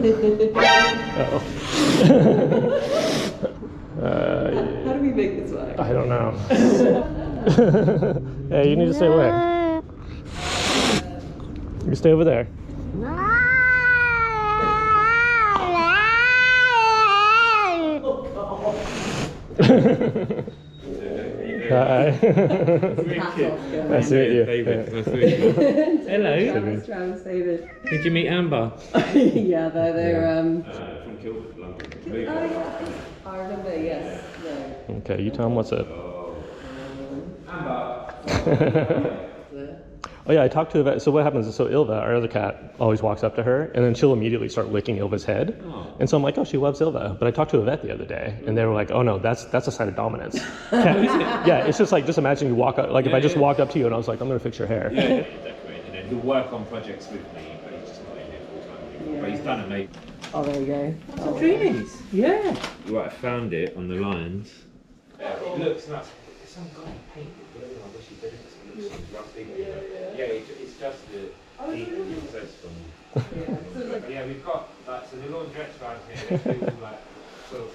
Uh-oh. How do we make this work? I don't know. Hey, you need to stay away. You stay over there. Hi. Nice to meet you. David, nice to meet you. Hello. Travis, David. Did you meet Amber? Yeah, they're From Kilburn, London. Oh yeah, I remember. Yes. No. Okay, you tell him what's up. Oh yeah, I talked to Ilva. So what happens is, so Ilva, our other cat, always walks up to her, and then she'll immediately start licking Ilva's head. Oh. And so I'm like, oh, she loves Ilva. But I talked to a vet the other day, and they were like, oh no, that's a sign of dominance. Yeah, it's just like, just imagine you walk up, like if I just walked up to you and I was like, I'm gonna fix your hair. Yeah, decorate, and then he'll work on projects with me, but he's just not in it full time. Yeah. But he's done amazing. Oh, there you go. Some dreamies. Yeah. Right, I found it on the lines. It looks nuts. There's some guy painted it. I wish he did it. It looks rusty. Yeah, it's just the access from. Yeah, we've got like, so the laundrettes around here. They feel like sort of